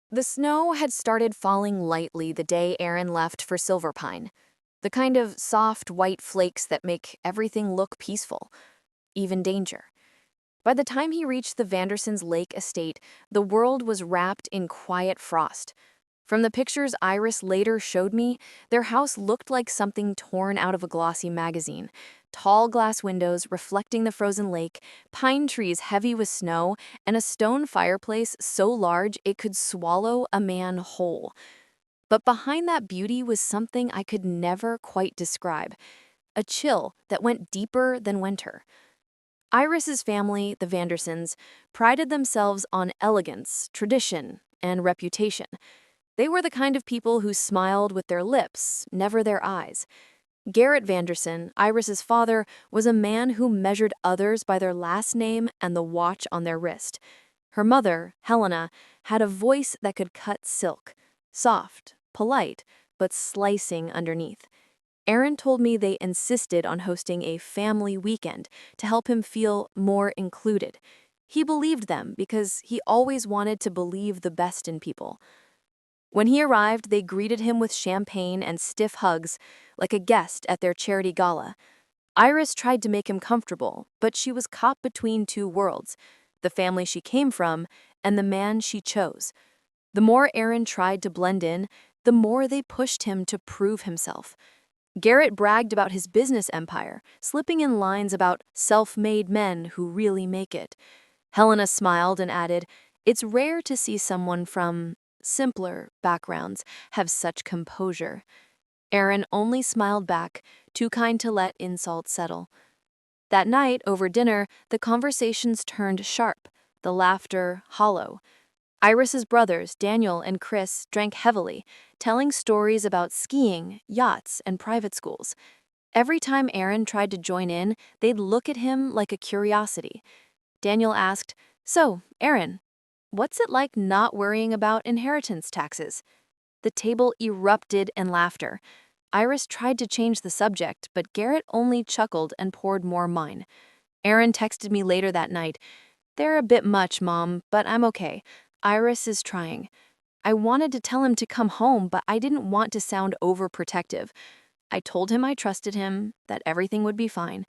The snow had started falling lightly the day Aaron left for Silverpine, the kind of soft white flakes that make everything look peaceful, even danger. By the time he reached the Vandersons' Lake estate, the world was wrapped in quiet frost. From the pictures Iris later showed me, their house looked like something torn out of a glossy magazine. Tall glass windows reflecting the frozen lake, pine trees heavy with snow, and a stone fireplace so large it could swallow a man whole. But behind that beauty was something I could never quite describe, a chill that went deeper than winter. Iris's family, the Vandersons, prided themselves on elegance, tradition, and reputation. They were the kind of people who smiled with their lips, never their eyes. Garrett Vanderson, Iris's father, was a man who measured others by their last name and the watch on their wrist. Her mother, Helena, had a voice that could cut silk, soft, polite, but slicing underneath. Aaron told me they insisted on hosting a family weekend to help him feel more included. He believed them because he always wanted to believe the best in people. When he arrived, they greeted him with champagne and stiff hugs, like a guest at their charity gala. Iris tried to make him comfortable, but she was caught between two worlds, the family she came from and the man she chose. The more Aaron tried to blend in, the more they pushed him to prove himself. Garrett bragged about his business empire, slipping in lines about self-made men who really make it. Helena smiled and added, "It's rare to see someone from simpler backgrounds have such composure." Aaron only smiled back, too kind to let insults settle. That night, over dinner, the conversations turned sharp, the laughter hollow. Iris's brothers, Daniel and Chris, drank heavily, telling stories about skiing, yachts, and private schools. Every time Aaron tried to join in, they'd look at him like a curiosity. Daniel asked, "So, Aaron, what's it like not worrying about inheritance taxes?" The table erupted in laughter. Iris tried to change the subject, but Garrett only chuckled and poured more wine. Aaron texted me later that night, "They're a bit much, Mom, but I'm okay. Iris is trying." I wanted to tell him to come home, but I didn't want to sound overprotective. I told him I trusted him, that everything would be fine.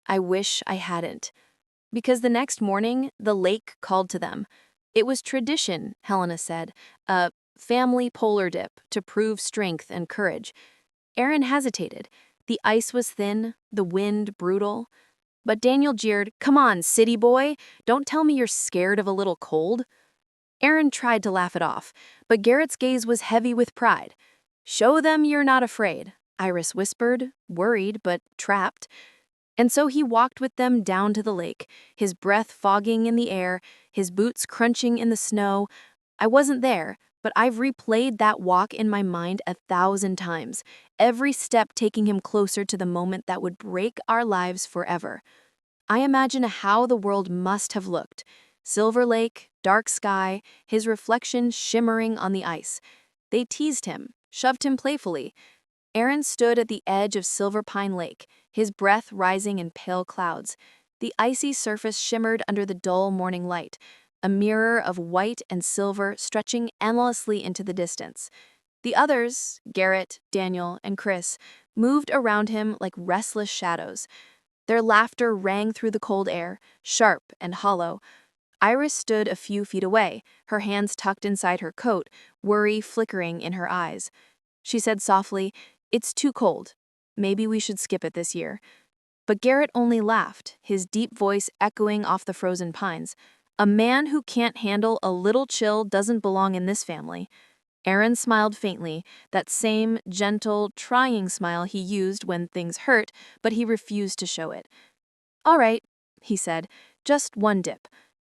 I wish I hadn't. Because the next morning, the lake called to them. It was tradition, Helena said, a family polar dip to prove strength and courage. Aaron hesitated. The ice was thin, the wind brutal. But Daniel jeered, "Come on, city boy, don't tell me you're scared of a little cold." Aaron tried to laugh it off, but Garrett's gaze was heavy with pride. "Show them you're not afraid," Iris whispered, worried but trapped. And so he walked with them down to the lake, his breath fogging in the air, his boots crunching in the snow. I wasn't there, but I've replayed that walk in my mind 1,000 times, every step taking him closer to the moment that would break our lives forever. I imagine how the world must have looked. Silver lake, dark sky, his reflection shimmering on the ice. They teased him, shoved him playfully. Aaron stood at the edge of Silver Pine Lake, his breath rising in pale clouds. The icy surface shimmered under the dull morning light, a mirror of white and silver stretching endlessly into the distance. The others, Garrett, Daniel, and Chris, moved around him like restless shadows. Their laughter rang through the cold air, sharp and hollow. Iris stood a few feet away, her hands tucked inside her coat, worry flickering in her eyes. She said softly, "It's too cold. Maybe we should skip it this year." But Garrett only laughed, his deep voice echoing off the frozen pines. "A man who can't handle a little chill doesn't belong in this family." Aaron smiled faintly, that same gentle, trying smile he used when things hurt, but he refused to show it. "All right," he said, "just one dip."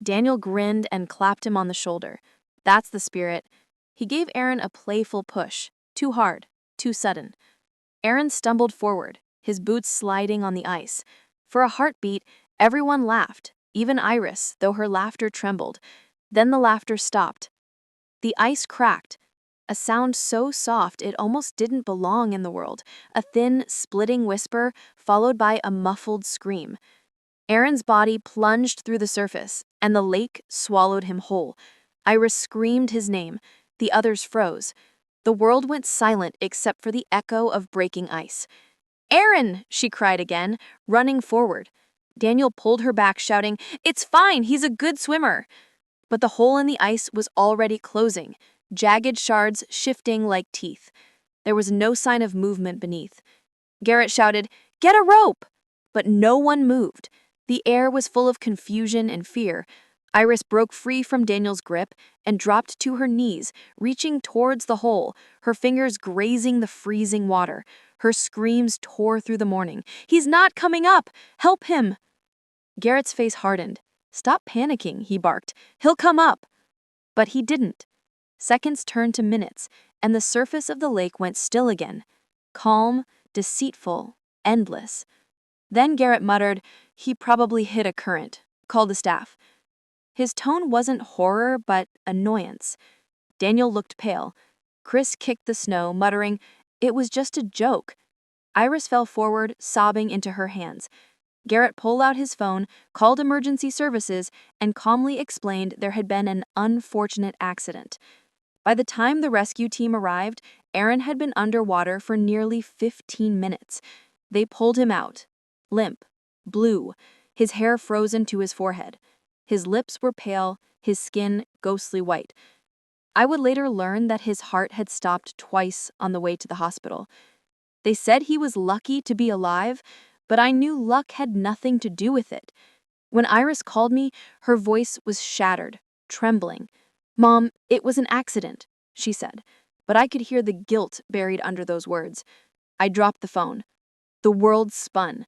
Daniel grinned and clapped him on the shoulder. "That's the spirit." He gave Aaron a playful push, too hard, too sudden. Aaron stumbled forward, his boots sliding on the ice. For a heartbeat, everyone laughed, even Iris, though her laughter trembled. Then the laughter stopped. The ice cracked, a sound so soft it almost didn't belong in the world, a thin, splitting whisper followed by a muffled scream. Aaron's body plunged through the surface, and the lake swallowed him whole. Iris screamed his name. The others froze. The world went silent except for the echo of breaking ice. "Aaron!" she cried again, running forward. Daniel pulled her back, shouting, "It's fine, he's a good swimmer." But the hole in the ice was already closing, jagged shards shifting like teeth. There was no sign of movement beneath. Garrett shouted, "Get a rope!" But no one moved. The air was full of confusion and fear. Iris broke free from Daniel's grip and dropped to her knees, reaching towards the hole, her fingers grazing the freezing water. Her screams tore through the morning. "He's not coming up! Help him!" Garrett's face hardened. "Stop panicking," he barked. "He'll come up." But he didn't. Seconds turned to minutes, and the surface of the lake went still again. Calm, deceitful, endless. Then Garrett muttered, "He probably hit a current. Call the staff." His tone wasn't horror, but annoyance. Daniel looked pale. Chris kicked the snow, muttering, "It was just a joke." Iris fell forward, sobbing into her hands. Garrett pulled out his phone, called emergency services, and calmly explained there had been an unfortunate accident. By the time the rescue team arrived, Aaron had been underwater for nearly 15 minutes. They pulled him out. Limp, blue, his hair frozen to his forehead. His lips were pale, his skin ghostly white. I would later learn that his heart had stopped twice on the way to the hospital. They said he was lucky to be alive, but I knew luck had nothing to do with it. When Iris called me, her voice was shattered, trembling. "Mom, it was an accident," she said, but I could hear the guilt buried under those words. I dropped the phone. The world spun.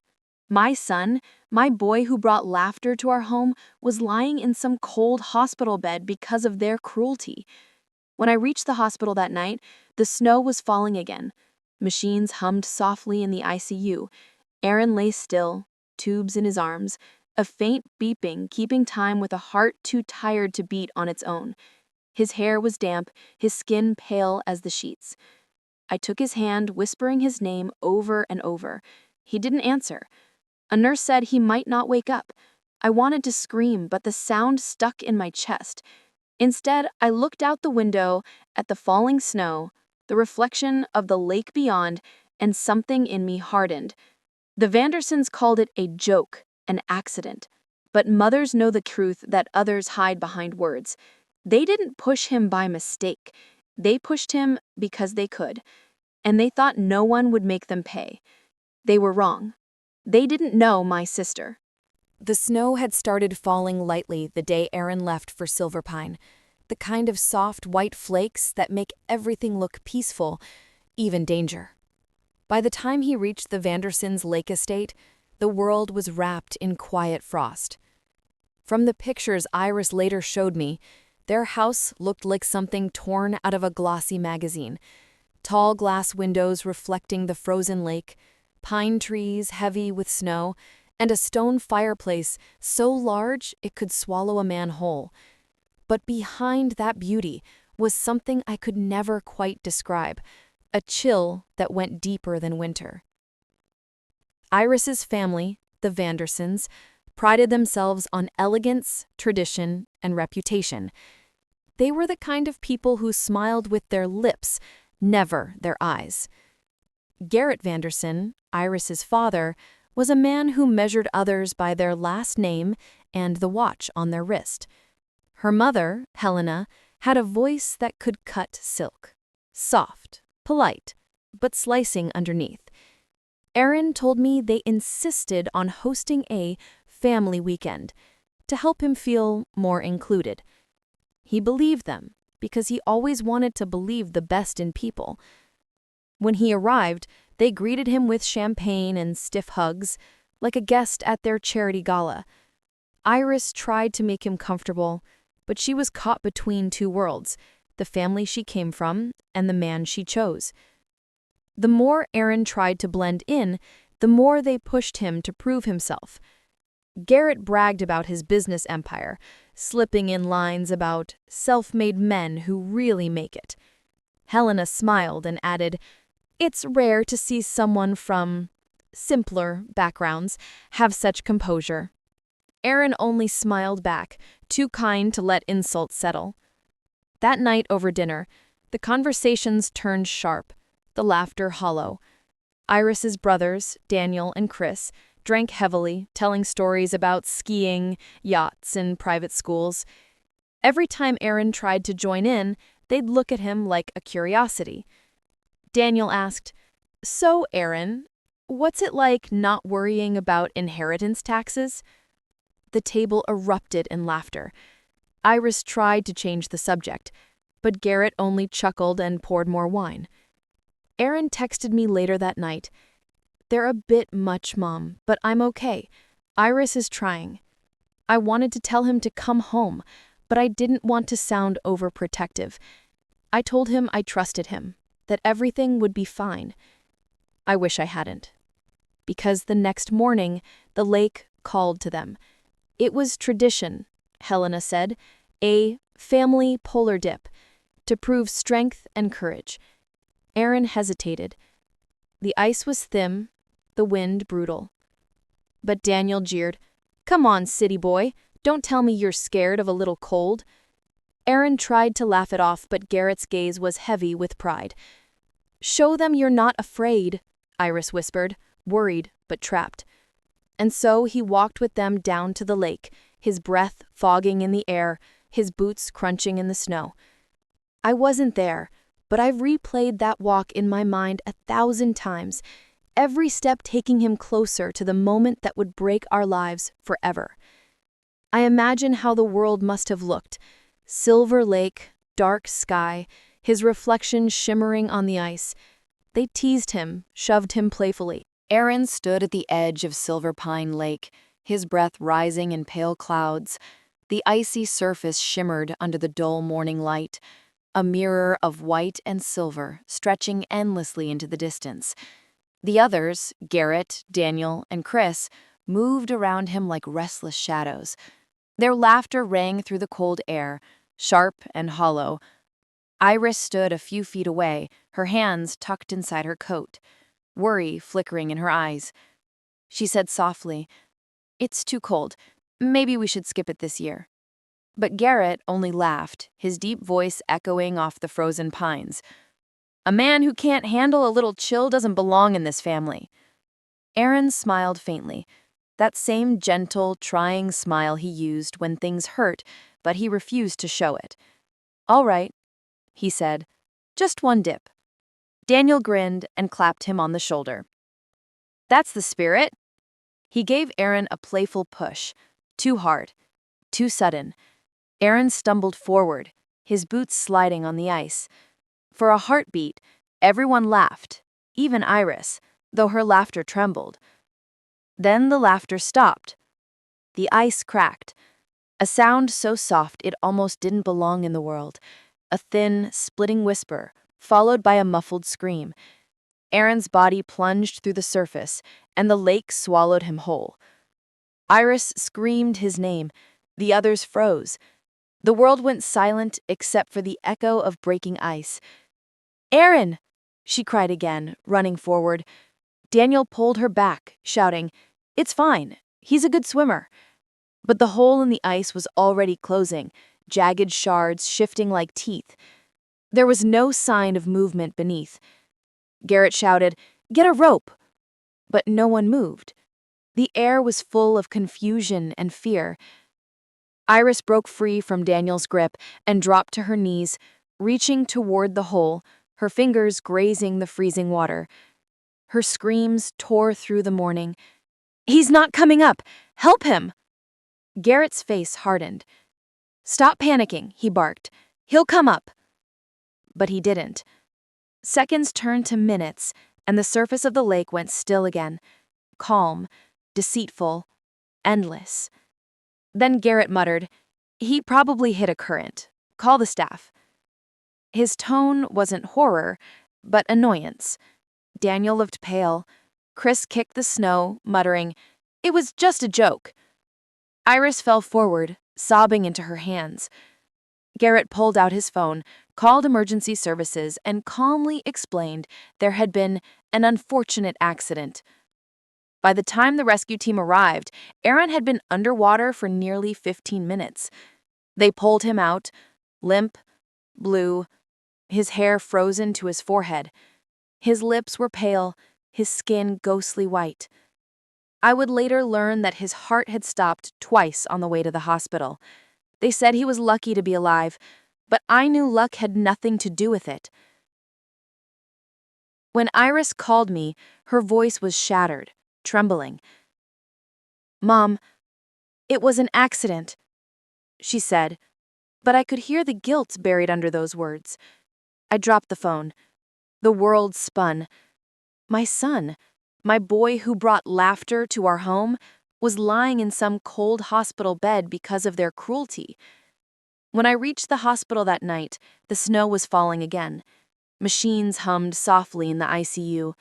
My son, my boy who brought laughter to our home, was lying in some cold hospital bed because of their cruelty. When I reached the hospital that night, the snow was falling again. Machines hummed softly in the ICU. Aaron lay still, tubes in his arms, a faint beeping keeping time with a heart too tired to beat on its own. His hair was damp, his skin pale as the sheets. I took his hand, whispering his name over and over. He didn't answer. A nurse said he might not wake up. I wanted to scream, but the sound stuck in my chest. Instead, I looked out the window at the falling snow, the reflection of the lake beyond, and something in me hardened. The Vandersons called it a joke, an accident. But mothers know the truth that others hide behind words. They didn't push him by mistake. They pushed him because they could. And they thought no one would make them pay. They were wrong. They didn't know my sister. The snow had started falling lightly the day Aaron left for Silverpine, the kind of soft white flakes that make everything look peaceful, even danger. By the time he reached the Vandersons' lake estate, the world was wrapped in quiet frost. From the pictures Iris later showed me, their house looked like something torn out of a glossy magazine. Tall glass windows reflecting the frozen lake, pine trees heavy with snow, and a stone fireplace so large it could swallow a man whole. But behind that beauty was something I could never quite describe, a chill that went deeper than winter. Iris's family, the Vandersons, prided themselves on elegance, tradition, and reputation. They were the kind of people who smiled with their lips, never their eyes. Garrett Vanderson, Iris's father, was a man who measured others by their last name and the watch on their wrist. Her mother, Helena, had a voice that could cut silk. Soft, polite, but slicing underneath. Aaron told me they insisted on hosting a family weekend to help him feel more included. He believed them because he always wanted to believe the best in people. When he arrived, they greeted him with champagne and stiff hugs, like a guest at their charity gala. Iris tried to make him comfortable, but she was caught between two worlds, the family she came from and the man she chose. The more Aaron tried to blend in, the more they pushed him to prove himself. Garrett bragged about his business empire, slipping in lines about self-made men who really make it. Helena smiled and added, "It's rare to see someone from simpler backgrounds have such composure." Aaron only smiled back, too kind to let insults settle. That night over dinner, the conversations turned sharp, the laughter hollow. Iris's brothers, Daniel and Chris, drank heavily, telling stories about skiing, yachts, and private schools. Every time Aaron tried to join in, they'd look at him like a curiosity. Daniel asked, "So, Aaron, what's it like not worrying about inheritance taxes?" The table erupted in laughter. Iris tried to change the subject, but Garrett only chuckled and poured more wine. Aaron texted me later that night. "They're a bit much, Mom, but I'm okay. Iris is trying." I wanted to tell him to come home, but I didn't want to sound overprotective. I told him I trusted him, that everything would be fine. I wish I hadn't. Because the next morning, the lake called to them. It was tradition, Helena said, a family polar dip, to prove strength and courage. Aaron hesitated. The ice was thin, the wind brutal. But Daniel jeered, "Come on, city boy, don't tell me you're scared of a little cold." Aaron tried to laugh it off, but Garrett's gaze was heavy with pride. "Show them you're not afraid," Iris whispered, worried but trapped. And so he walked with them down to the lake, his breath fogging in the air, his boots crunching in the snow. I wasn't there, but I've replayed that walk in my mind 1,000 times, every step taking him closer to the moment that would break our lives forever. I imagine how the world must have looked. Silver lake, dark sky, his reflection shimmering on the ice. They teased him, shoved him playfully. Aaron stood at the edge of Silver Pine Lake, his breath rising in pale clouds. The icy surface shimmered under the dull morning light, a mirror of white and silver stretching endlessly into the distance. The others, Garrett, Daniel, and Chris, moved around him like restless shadows. Their laughter rang through the cold air, sharp and hollow. Iris stood a few feet away, her hands tucked inside her coat, worry flickering in her eyes. She said softly, "It's too cold. Maybe we should skip it this year." But Garrett only laughed, his deep voice echoing off the frozen pines. "A man who can't handle a little chill doesn't belong in this family." Aaron smiled faintly, that same gentle, trying smile he used when things hurt, but he refused to show it. "All right," he said, "just one dip." Daniel grinned and clapped him on the shoulder. "That's the spirit." He gave Aaron a playful push, too hard, too sudden. Aaron stumbled forward, his boots sliding on the ice. For a heartbeat, everyone laughed, even Iris, though her laughter trembled. Then the laughter stopped. The ice cracked, a sound so soft it almost didn't belong in the world, a thin, splitting whisper, followed by a muffled scream. Aaron's body plunged through the surface, and the lake swallowed him whole. Iris screamed his name. The others froze. The world went silent except for the echo of breaking ice. "Aaron!" she cried again, running forward. Daniel pulled her back, shouting, "It's fine. He's a good swimmer." But the hole in the ice was already closing, jagged shards shifting like teeth. There was no sign of movement beneath. Garrett shouted, "Get a rope!" But no one moved. The air was full of confusion and fear. Iris broke free from Daniel's grip and dropped to her knees, reaching toward the hole, her fingers grazing the freezing water. Her screams tore through the morning. "He's not coming up! Help him!" Garrett's face hardened. "Stop panicking," he barked. "He'll come up." But he didn't. Seconds turned to minutes, and the surface of the lake went still again, calm, deceitful, endless. Then Garrett muttered, "He probably hit a current. Call the staff." His tone wasn't horror, but annoyance. Daniel looked pale. Chris kicked the snow, muttering, "It was just a joke." Iris fell forward, sobbing into her hands. Garrett pulled out his phone, called emergency services, and calmly explained there had been an unfortunate accident. By the time the rescue team arrived, Aaron had been underwater for nearly 15 minutes. They pulled him out, limp, blue, his hair frozen to his forehead. His lips were pale, his skin ghostly white. I would later learn that his heart had stopped twice on the way to the hospital. They said he was lucky to be alive, but I knew luck had nothing to do with it. When Iris called me, her voice was shattered, trembling. "Mom, it was an accident," she said, but I could hear the guilt buried under those words. I dropped the phone. The world spun. My son, my boy who brought laughter to our home, was lying in some cold hospital bed because of their cruelty. When I reached the hospital that night, the snow was falling again. Machines hummed softly in the ICU.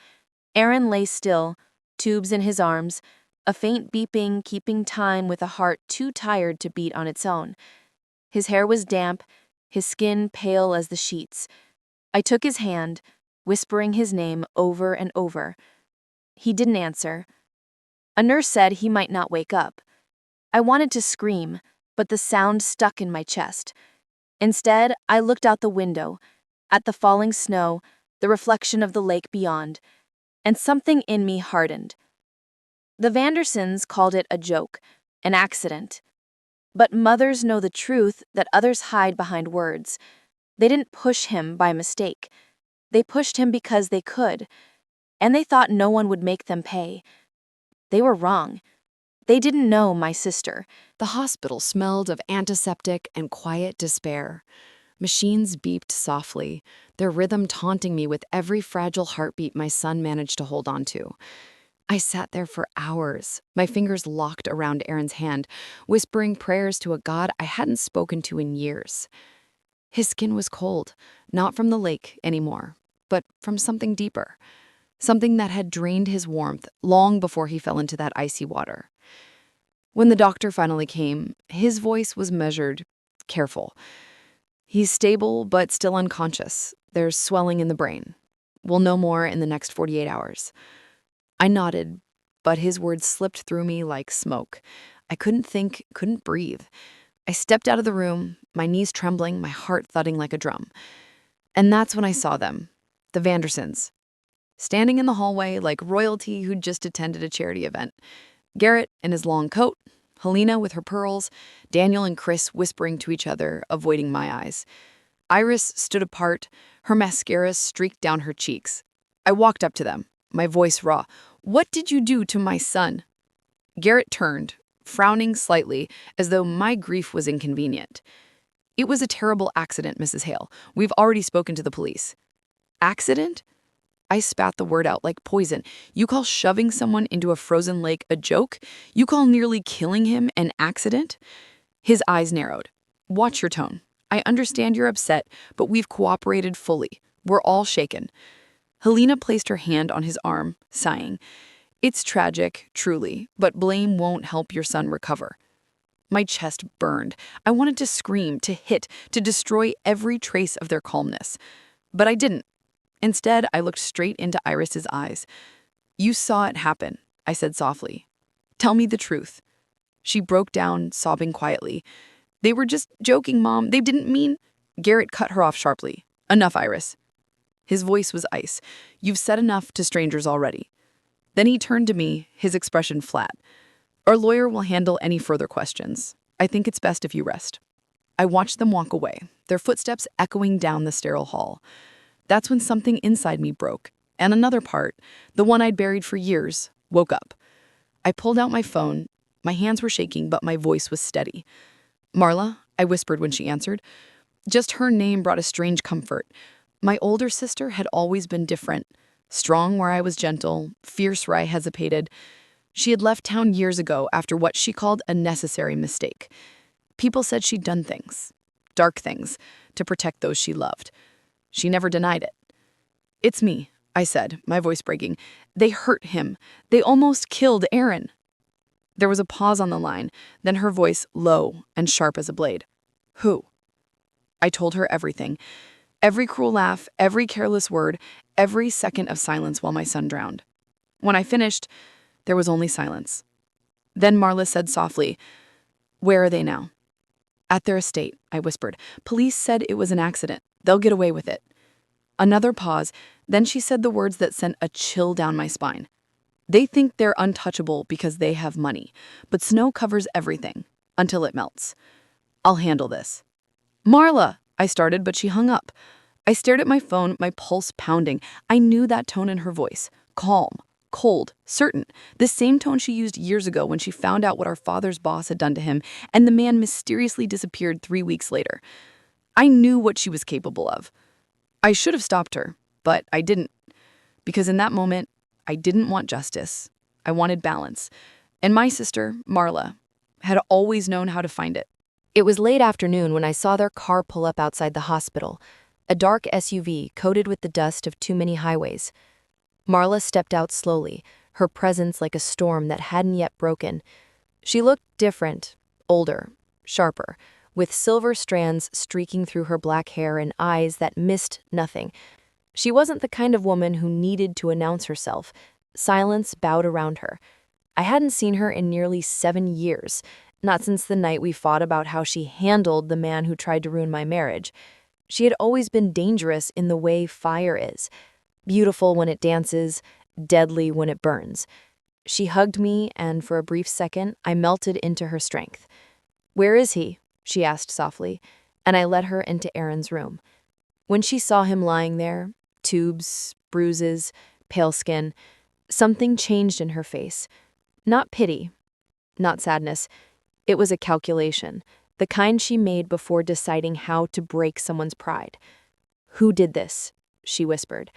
Aaron lay still, tubes in his arms, a faint beeping keeping time with a heart too tired to beat on its own. His hair was damp, his skin pale as the sheets. I took his hand, whispering his name over and over. He didn't answer. A nurse said he might not wake up. I wanted to scream, but the sound stuck in my chest. Instead, I looked out the window, at the falling snow, the reflection of the lake beyond, and something in me hardened. The Vandersons called it a joke, an accident. But mothers know the truth that others hide behind words. They didn't push him by mistake. They pushed him because they could, and they thought no one would make them pay. They were wrong. They didn't know my sister. The hospital smelled of antiseptic and quiet despair. Machines beeped softly, their rhythm taunting me with every fragile heartbeat my son managed to hold on to. I sat there for hours, my fingers locked around Aaron's hand, whispering prayers to a God I hadn't spoken to in years. His skin was cold, not from the lake anymore, but from something deeper, something that had drained his warmth long before he fell into that icy water. When the doctor finally came, his voice was measured, careful. "He's stable, but still unconscious. There's swelling in the brain. We'll know more in the next 48 hours. I nodded, but his words slipped through me like smoke. I couldn't think, couldn't breathe. I stepped out of the room, my knees trembling, my heart thudding like a drum. And that's when I saw them, the Vandersons, standing in the hallway like royalty who'd just attended a charity event. Garrett in his long coat, Helena with her pearls, Daniel and Chris whispering to each other, avoiding my eyes. Iris stood apart, her mascara streaked down her cheeks. I walked up to them, my voice raw. "What did you do to my son?" Garrett turned, frowning slightly, as though my grief was inconvenient. "It was a terrible accident, Mrs. Hale. We've already spoken to the police." "Accident?" I spat the word out like poison. "You call shoving someone into a frozen lake a joke? You call nearly killing him an accident?" His eyes narrowed. "Watch your tone. I understand you're upset, but we've cooperated fully. We're all shaken." Helena placed her hand on his arm, sighing. "It's tragic, truly, but blame won't help your son recover." My chest burned. I wanted to scream, to hit, to destroy every trace of their calmness. But I didn't. Instead, I looked straight into Iris's eyes. "You saw it happen," I said softly. "Tell me the truth." She broke down, sobbing quietly. "They were just joking, Mom. They didn't mean—" Garrett cut her off sharply. "Enough, Iris." His voice was ice. "You've said enough to strangers already." Then he turned to me, his expression flat. "Our lawyer will handle any further questions. I think it's best if you rest." I watched them walk away, their footsteps echoing down the sterile hall. That's when something inside me broke, and another part, the one I'd buried for years, woke up. I pulled out my phone. My hands were shaking, but my voice was steady. "Marla," I whispered when she answered. Just her name brought a strange comfort. My older sister had always been different. Strong where I was gentle, fierce where I hesitated. She had left town years ago after what she called a necessary mistake. People said she'd done things, dark things, to protect those she loved. She never denied it. "It's me," I said, my voice breaking. "They hurt him. They almost killed Aaron." There was a pause on the line, then her voice low and sharp as a blade. "Who?" I told her everything. Every cruel laugh, every careless word, every second of silence while my son drowned. When I finished, there was only silence. Then Marla said softly, "Where are they now?" At their estate, I whispered. Police said it was an accident. They'll get away with it. Another pause, then she said the words that sent a chill down my spine. They think they're untouchable because they have money, but snow covers everything until it melts. I'll handle this. Marla, I started, but she hung up. I stared at my phone, my pulse pounding. I knew that tone in her voice. Calm, cold, certain. The same tone she used years ago when she found out what our father's boss had done to him, and the man mysteriously disappeared 3 weeks later. I knew what she was capable of. I should have stopped her, but I didn't. Because in that moment, I didn't want justice. I wanted balance. And my sister, Marla, had always known how to find it. It was late afternoon when I saw their car pull up outside the hospital, a dark SUV coated with the dust of too many highways. Marla stepped out slowly, her presence like a storm that hadn't yet broken. She looked different, older, sharper, with silver strands streaking through her black hair and eyes that missed nothing. She wasn't the kind of woman who needed to announce herself. Silence bowed around her. I hadn't seen her in nearly 7 years, not since the night we fought about how she handled the man who tried to ruin my marriage. She had always been dangerous in the way fire is, beautiful when it dances, deadly when it burns. She hugged me, and for a brief second, I melted into her strength. "Where is he?" she asked softly, and I led her into Aaron's room. When she saw him lying there, tubes, bruises, pale skin, something changed in her face. Not pity, not sadness. It was a calculation, the kind she made before deciding how to break someone's pride. "Who did this?" she whispered.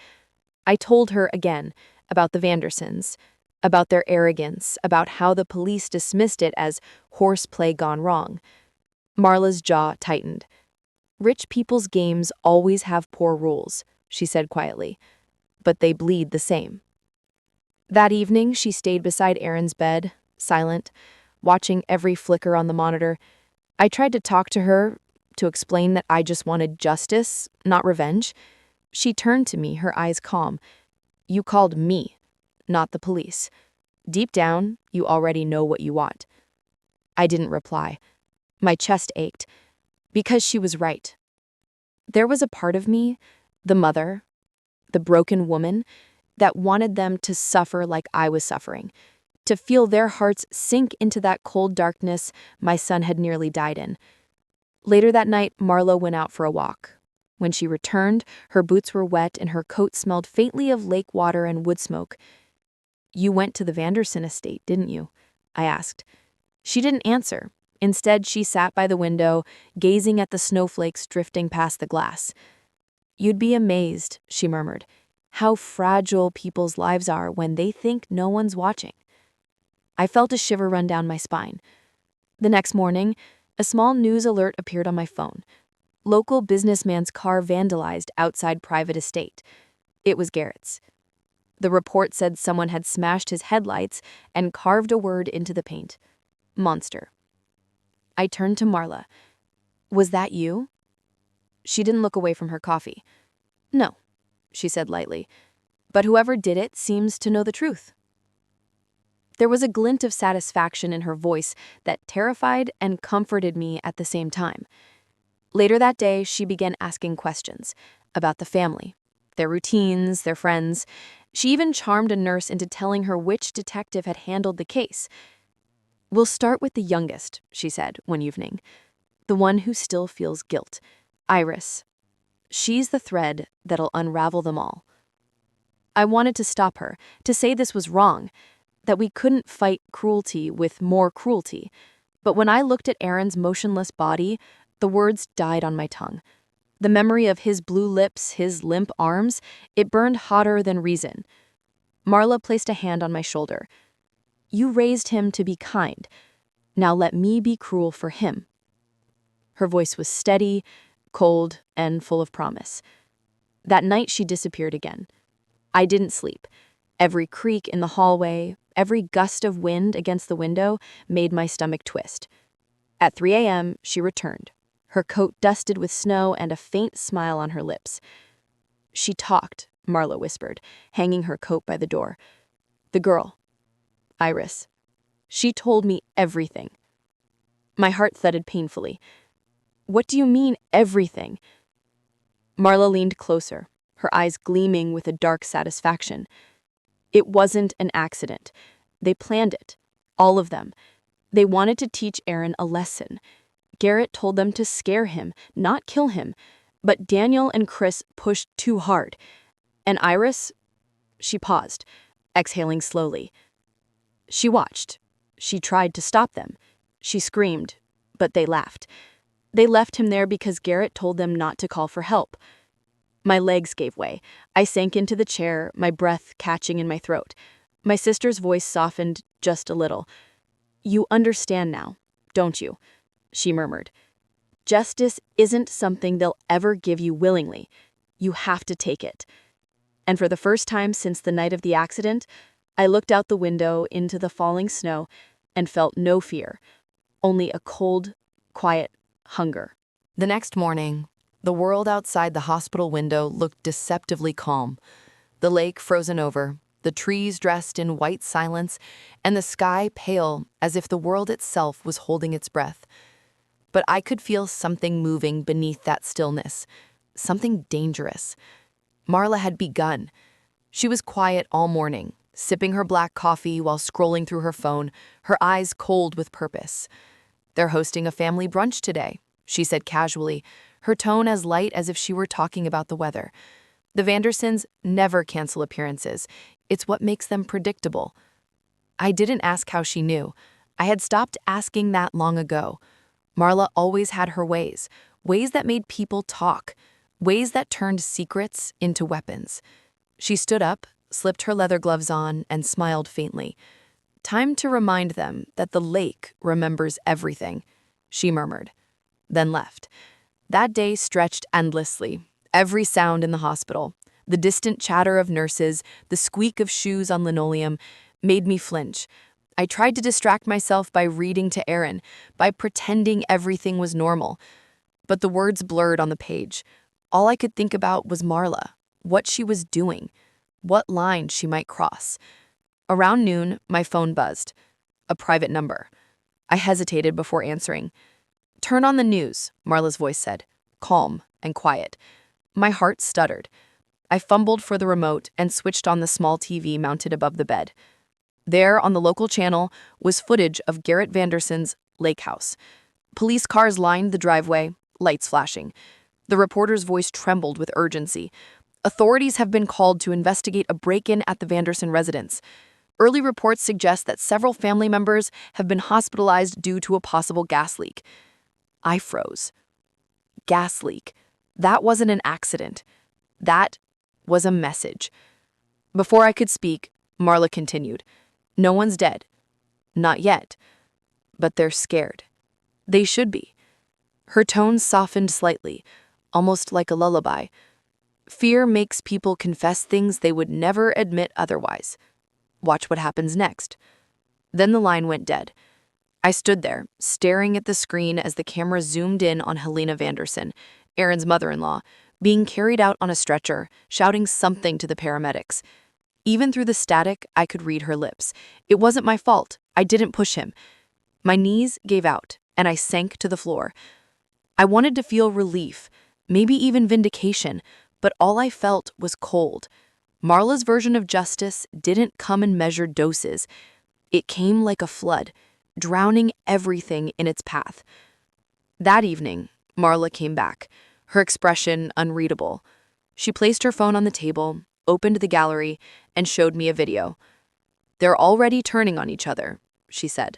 I told her again about the Vandersons, about their arrogance, about how the police dismissed it as horseplay gone wrong. Marla's jaw tightened. "Rich people's games always have poor rules," she said quietly, "but they bleed the same." That evening, she stayed beside Aaron's bed, silent, watching every flicker on the monitor. I tried to talk to her, to explain that I just wanted justice, not revenge. She turned to me, her eyes calm. "You called me, not the police. Deep down, you already know what you want." I didn't reply. My chest ached, because she was right. There was a part of me, the mother, the broken woman, that wanted them to suffer like I was suffering, to feel their hearts sink into that cold darkness my son had nearly died in. Later that night, Marla went out for a walk. When she returned, her boots were wet and her coat smelled faintly of lake water and wood smoke. "You went to the Vanderson estate, didn't you?" I asked. She didn't answer. Instead, she sat by the window, gazing at the snowflakes drifting past the glass. "You'd be amazed," she murmured, "how fragile people's lives are when they think no one's watching." I felt a shiver run down my spine. The next morning, a small news alert appeared on my phone. Local businessman's car vandalized outside private estate. It was Garrett's. The report said someone had smashed his headlights and carved a word into the paint. Monster. I turned to Marla. "Was that you?" She didn't look away from her coffee. "No," she said lightly, "but whoever did it seems to know the truth." There was a glint of satisfaction in her voice that terrified and comforted me at the same time. Later that day, she began asking questions about the family, their routines, their friends. She even charmed a nurse into telling her which detective had handled the case. "We'll start with the youngest," she said one evening, "the one who still feels guilt, Iris. She's the thread that'll unravel them all." I wanted to stop her, to say this was wrong, that we couldn't fight cruelty with more cruelty. But when I looked at Aaron's motionless body, the words died on my tongue. The memory of his blue lips, his limp arms, it burned hotter than reason. Marla placed a hand on my shoulder. "You raised him to be kind. Now let me be cruel for him." Her voice was steady, cold, and full of promise. That night she disappeared again. I didn't sleep. Every creak in the hallway, every gust of wind against the window made my stomach twist. At 3 a.m., she returned, her coat dusted with snow and a faint smile on her lips. "She talked," Marla whispered, hanging her coat by the door. "The girl, Iris. She told me everything." My heart thudded painfully. What do you mean, everything? Marla leaned closer, her eyes gleaming with a dark satisfaction. It wasn't an accident. They planned it. All of them. They wanted to teach Aaron a lesson. Garrett told them to scare him, not kill him. But Daniel and Chris pushed too hard. And Iris? She paused, exhaling slowly. She watched. She tried to stop them. She screamed, but they laughed. They left him there because Garrett told them not to call for help. My legs gave way. I sank into the chair, my breath catching in my throat. My sister's voice softened just a little. You understand now, don't you? She murmured. Justice isn't something they'll ever give you willingly. You have to take it. And for the first time since the night of the accident, I looked out the window into the falling snow and felt no fear, only a cold, quiet hunger. The next morning, the world outside the hospital window looked deceptively calm. The lake frozen over, the trees dressed in white silence, and the sky pale as if the world itself was holding its breath. But I could feel something moving beneath that stillness, something dangerous. Marla had begun. She was quiet all morning, sipping her black coffee while scrolling through her phone, her eyes cold with purpose. They're hosting a family brunch today, she said casually, her tone as light as if she were talking about the weather. The Vandersons never cancel appearances. It's what makes them predictable. I didn't ask how she knew. I had stopped asking that long ago. Marla always had her ways, ways that made people talk, ways that turned secrets into weapons. She stood up, slipped her leather gloves on, and smiled faintly. Time to remind them that the lake remembers everything, she murmured, then left. That day stretched endlessly. Every sound in the hospital, the distant chatter of nurses, the squeak of shoes on linoleum, made me flinch. I tried to distract myself by reading to Aaron, by pretending everything was normal. But the words blurred on the page. All I could think about was Marla, what she was doing, what line she might cross. Around noon, my phone buzzed. A private number. I hesitated before answering. Turn on the news, Marla's voice said, calm and quiet. My heart stuttered. I fumbled for the remote and switched on the small TV mounted above the bed. There, on the local channel, was footage of Garrett Vanderson's lake house. Police cars lined the driveway, lights flashing. The reporter's voice trembled with urgency. Authorities have been called to investigate a break-in at the Vanderson residence. Early reports suggest that several family members have been hospitalized due to a possible gas leak. I froze. Gas leak. That wasn't an accident. That was a message. Before I could speak, Marla continued. No one's dead. Not yet. But they're scared. They should be. Her tone softened slightly, almost like a lullaby. Fear makes people confess things they would never admit otherwise. Watch what happens next. Then the line went dead. I stood there, staring at the screen as the camera zoomed in on Helena Vanderson, Aaron's mother-in-law, being carried out on a stretcher, shouting something to the paramedics. Even through the static, I could read her lips. It wasn't my fault. I didn't push him. My knees gave out, and I sank to the floor. I wanted to feel relief, maybe even vindication, but all I felt was cold. Marla's version of justice didn't come in measured doses. It came like a flood, drowning everything in its path. That evening, Marla came back, her expression unreadable. She placed her phone on the table, opened the gallery, and showed me a video. They're already turning on each other, she said.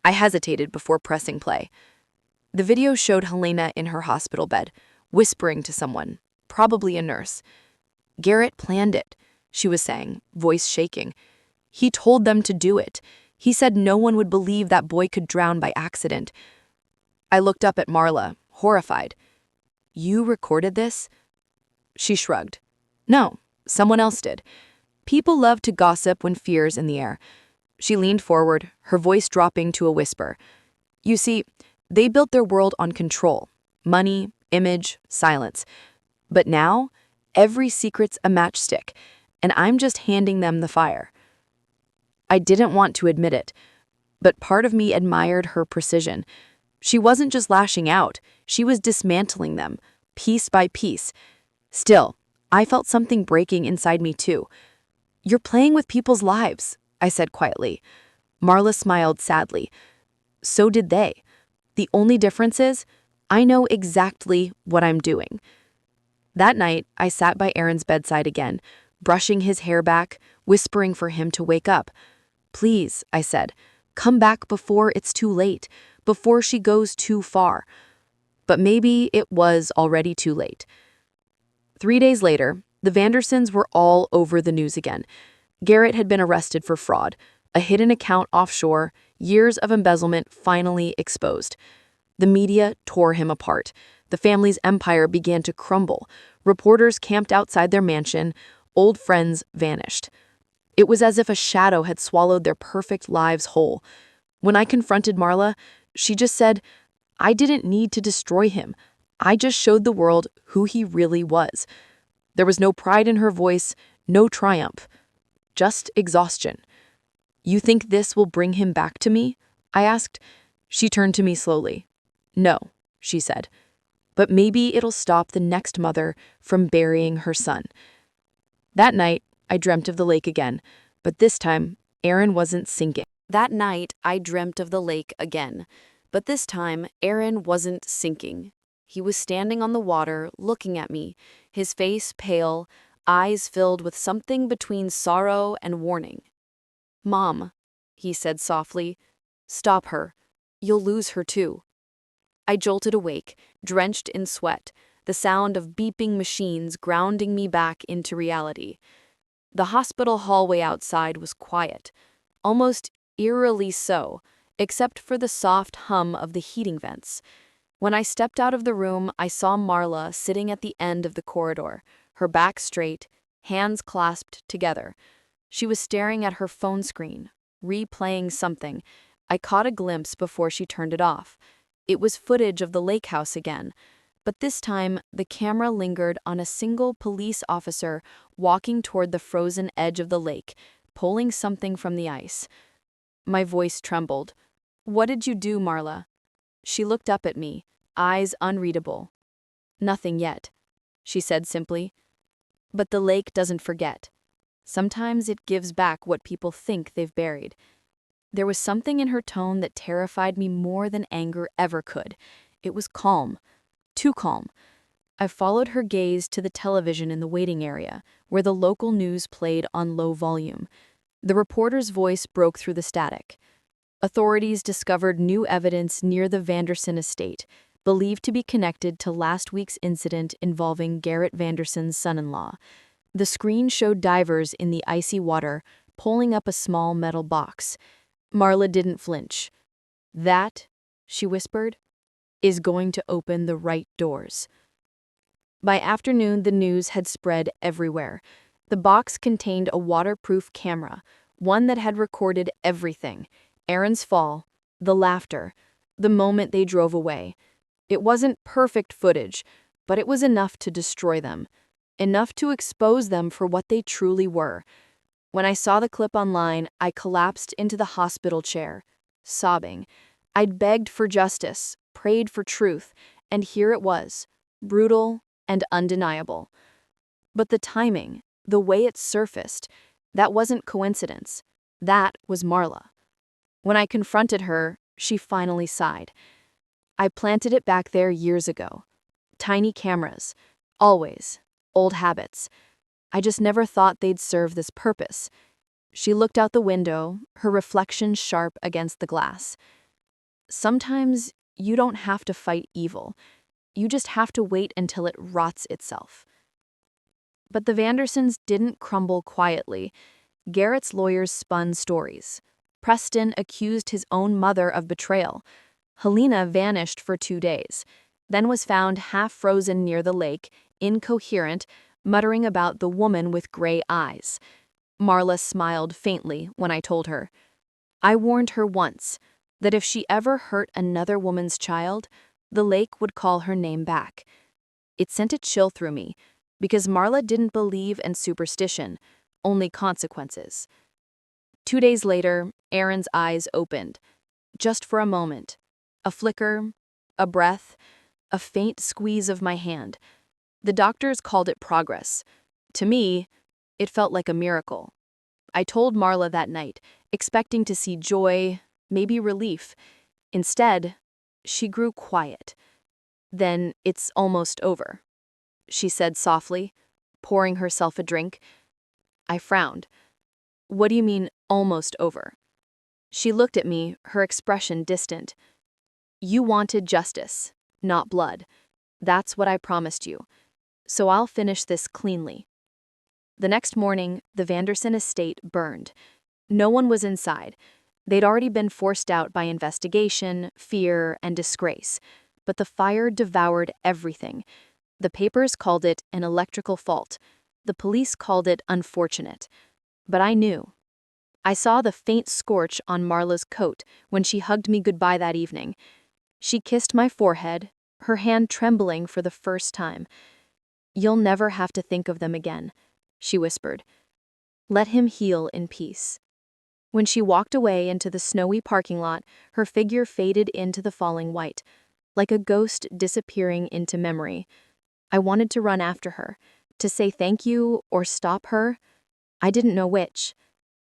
I hesitated before pressing play. The video showed Helena in her hospital bed, whispering to someone, probably a nurse. Garrett planned it, she was saying, voice shaking. He told them to do it. He said no one would believe that boy could drown by accident. I looked up at Marla, horrified. You recorded this? She shrugged. No, someone else did. People love to gossip when fear's in the air. She leaned forward, her voice dropping to a whisper. You see, they built their world on control, money, image, silence. But now, every secret's a matchstick, and I'm just handing them the fire. I didn't want to admit it, but part of me admired her precision. She wasn't just lashing out, she was dismantling them, piece by piece. Still, I felt something breaking inside me too. "You're playing with people's lives," I said quietly. Marla smiled sadly. So did they. The only difference is, I know exactly what I'm doing. That night, I sat by Aaron's bedside again, brushing his hair back, whispering for him to wake up. "Please," I said, "come back before it's too late, before she goes too far." But maybe it was already too late. 3 days later, the Vandersons were all over the news again. Garrett had been arrested for fraud, a hidden account offshore, years of embezzlement finally exposed. The media tore him apart. The family's empire began to crumble. Reporters camped outside their mansion. Old friends vanished. It was as if a shadow had swallowed their perfect lives whole. When I confronted Marla, she just said, "I didn't need to destroy him. I just showed the world who he really was." There was no pride in her voice, no triumph, just exhaustion. "You think this will bring him back to me?" I asked. She turned to me slowly. "No," she said, "but maybe it'll stop the next mother from burying her son." That night, I dreamt of the lake again, but this time, Aaron wasn't sinking. That night, I dreamt of the lake again, but this time, Aaron wasn't sinking. He was standing on the water, looking at me, his face pale, eyes filled with something between sorrow and warning. "Mom," he said softly, "stop her. You'll lose her too." I jolted awake, drenched in sweat, the sound of beeping machines grounding me back into reality. The hospital hallway outside was quiet, almost eerily so, except for the soft hum of the heating vents. When I stepped out of the room, I saw Marla sitting at the end of the corridor, her back straight, hands clasped together. She was staring at her phone screen, replaying something. I caught a glimpse before she turned it off. It was footage of the lake house again, but this time the camera lingered on a single police officer walking toward the frozen edge of the lake, pulling something from the ice. My voice trembled. "What did you do, Marla?" She looked up at me, eyes unreadable. "Nothing yet," she said simply. "But the lake doesn't forget. Sometimes it gives back what people think they've buried." There was something in her tone that terrified me more than anger ever could. It was calm, too calm. I followed her gaze to the television in the waiting area, where the local news played on low volume. The reporter's voice broke through the static. Authorities discovered new evidence near the Vanderson estate, believed to be connected to last week's incident involving Garrett Vanderson's son-in-law. The screen showed divers in the icy water pulling up a small metal box. Marla didn't flinch. "That," she whispered, "is going to open the right doors." By afternoon, the news had spread everywhere. The box contained a waterproof camera, one that had recorded everything: Aaron's fall, the laughter, the moment they drove away. It wasn't perfect footage, but it was enough to destroy them, enough to expose them for what they truly were. When I saw the clip online, I collapsed into the hospital chair, sobbing. I'd begged for justice, prayed for truth, and here it was, brutal and undeniable. But the timing, the way it surfaced, that wasn't coincidence. That was Marla. When I confronted her, she finally sighed. "I planted it back there years ago. Tiny cameras. Always. Old habits. I just never thought they'd serve this purpose." She looked out the window, her reflection sharp against the glass. "Sometimes you don't have to fight evil. You just have to wait until it rots itself." But the Vandersons didn't crumble quietly. Garrett's lawyers spun stories. Preston accused his own mother of betrayal. Helena vanished for 2 days, then was found half frozen near the lake, incoherent, muttering about the woman with gray eyes. Marla smiled faintly when I told her. "I warned her once that if she ever hurt another woman's child, the lake would call her name back." It sent a chill through me, because Marla didn't believe in superstition, only consequences. 2 days later, Aaron's eyes opened. Just for a moment. A flicker, a breath, a faint squeeze of my hand. The doctors called it progress. To me, it felt like a miracle. I told Marla that night, expecting to see joy, maybe relief. Instead, she grew quiet. "Then it's almost over," she said softly, pouring herself a drink. I frowned. "What do you mean, almost over?" She looked at me, her expression distant. "You wanted justice, not blood. That's what I promised you. So I'll finish this cleanly." The next morning, the Vanderson estate burned. No one was inside. They'd already been forced out by investigation, fear, and disgrace. But the fire devoured everything. The papers called it an electrical fault. The police called it unfortunate. But I knew. I saw the faint scorch on Marla's coat when she hugged me goodbye that evening. She kissed my forehead, her hand trembling for the first time. "You'll never have to think of them again," she whispered. "Let him heal in peace." When she walked away into the snowy parking lot, her figure faded into the falling white, like a ghost disappearing into memory. I wanted to run after her, to say thank you or stop her. I didn't know which.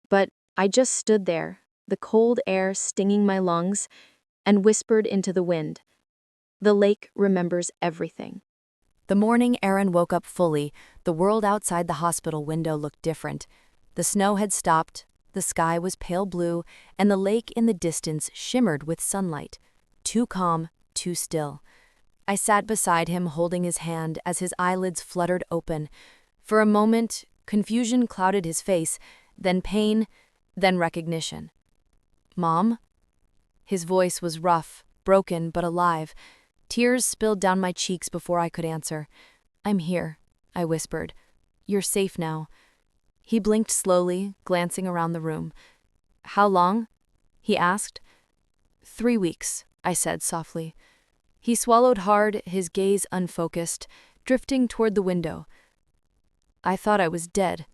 But I just stood there, the cold air stinging my lungs, and whispered into the wind. The lake remembers everything. The morning Aaron woke up fully, the world outside the hospital window looked different. The snow had stopped, the sky was pale blue, and the lake in the distance shimmered with sunlight. Too calm, too still. I sat beside him, holding his hand as his eyelids fluttered open. For a moment, confusion clouded his face, then pain, then recognition. "Mom?" His voice was rough, broken, but alive. Tears spilled down my cheeks before I could answer. "I'm here," I whispered. "You're safe now." He blinked slowly, glancing around the room. "How long?" he asked. 3 weeks, I said softly. He swallowed hard, his gaze unfocused, drifting toward the window. "I thought I was dead."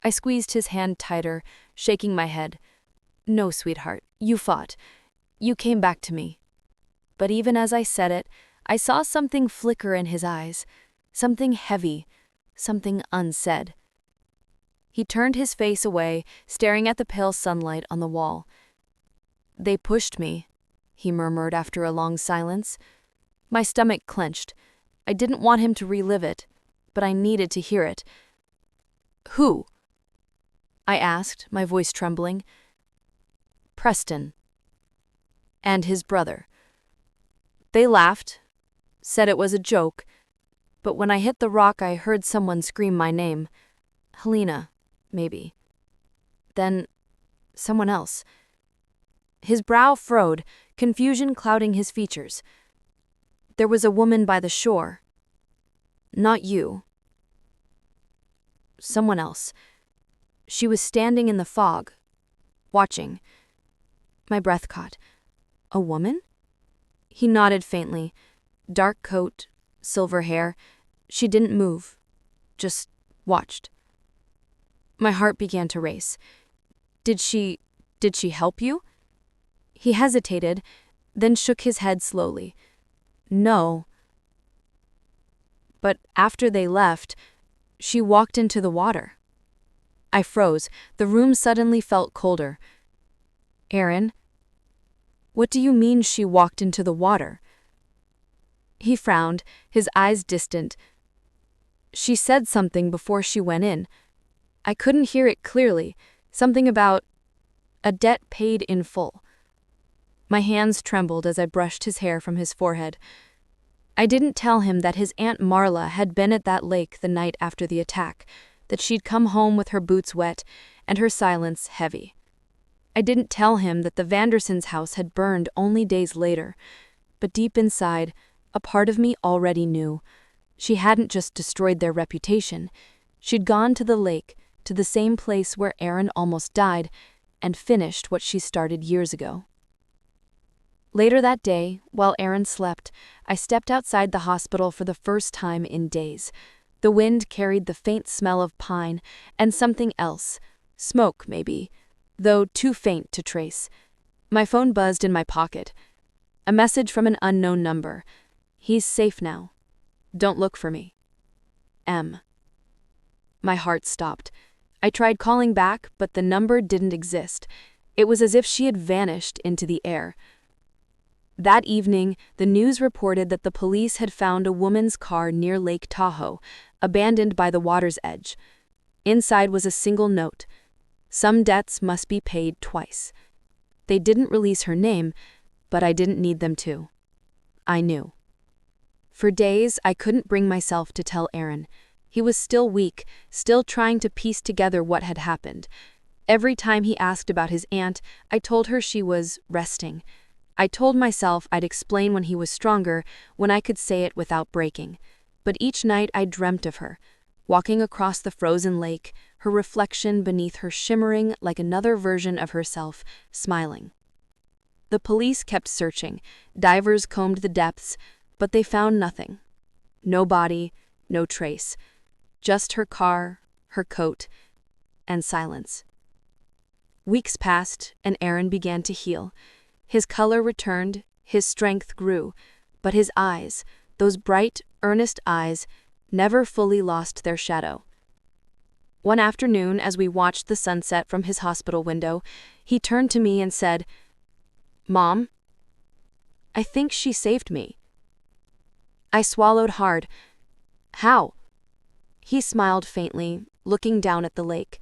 I squeezed his hand tighter, shaking my head. "No, sweetheart, you fought. You came back to me." But even as I said it, I saw something flicker in his eyes, something heavy, something unsaid. He turned his face away, staring at the pale sunlight on the wall. "They pushed me," he murmured after a long silence. My stomach clenched. I didn't want him to relive it, but I needed to hear it. "Who?" I asked, my voice trembling. "Preston. And his brother." They laughed, said it was a joke, but when I hit the rock I heard someone scream my name. Helena, maybe. Then someone else. His brow furrowed, confusion clouding his features. "There was a woman by the shore. Not you. Someone else. She was standing in the fog, watching." My breath caught. "A woman?" He nodded faintly. Dark coat, silver hair. She didn't move, just watched. My heart began to race. Did she help you?" He hesitated, then shook his head slowly. "No. But after they left, she walked into the water." I froze. The room suddenly felt colder. "Aaron, what do you mean she walked into the water?" He frowned, his eyes distant. "She said something before she went in. I couldn't hear it clearly, something about a debt paid in full." My hands trembled as I brushed his hair from his forehead. I didn't tell him that his Aunt Marla had been at that lake the night after the attack, that she'd come home with her boots wet and her silence heavy. I didn't tell him that the Vandersons' house had burned only days later, but deep inside, a part of me already knew. She hadn't just destroyed their reputation. She'd gone to the lake, to the same place where Aaron almost died, and finished what she started years ago. Later that day, while Aaron slept, I stepped outside the hospital for the first time in days. The wind carried the faint smell of pine and something else, smoke maybe, though too faint to trace. My phone buzzed in my pocket. A message from an unknown number. He's safe now. Don't look for me. M. My heart stopped. I tried calling back, but the number didn't exist. It was as if she had vanished into the air. That evening, the news reported that the police had found a woman's car near Lake Tahoe, abandoned by the water's edge. Inside was a single note. Some debts must be paid twice. They didn't release her name, but I didn't need them to. I knew. For days, I couldn't bring myself to tell Aaron. He was still weak, still trying to piece together what had happened. Every time he asked about his aunt, I told her she was resting. I told myself I'd explain when he was stronger, when I could say it without breaking. But each night I dreamt of her, walking across the frozen lake, her reflection beneath her shimmering like another version of herself, smiling. The police kept searching. Divers combed the depths, but they found nothing. No body, no trace. Just her car, her coat, and silence. Weeks passed, and Aaron began to heal. His color returned, his strength grew, but his eyes, those bright, earnest eyes, never fully lost their shadow. One afternoon, as we watched the sunset from his hospital window, he turned to me and said, "Mom, I think she saved me." I swallowed hard. "How?" He smiled faintly, looking down at the lake.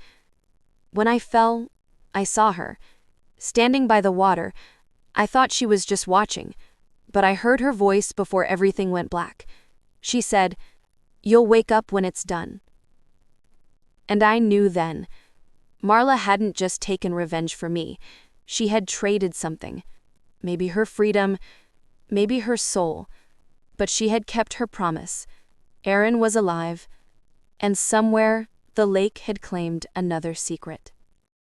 "When I fell, I saw her. Standing by the water, I thought she was just watching, but I heard her voice before everything went black. She said, 'You'll wake up when it's done.'" And I knew then. Marla hadn't just taken revenge for me. She had traded something. Maybe her freedom, maybe her soul. But she had kept her promise. Aaron was alive, and somewhere the lake had claimed another secret.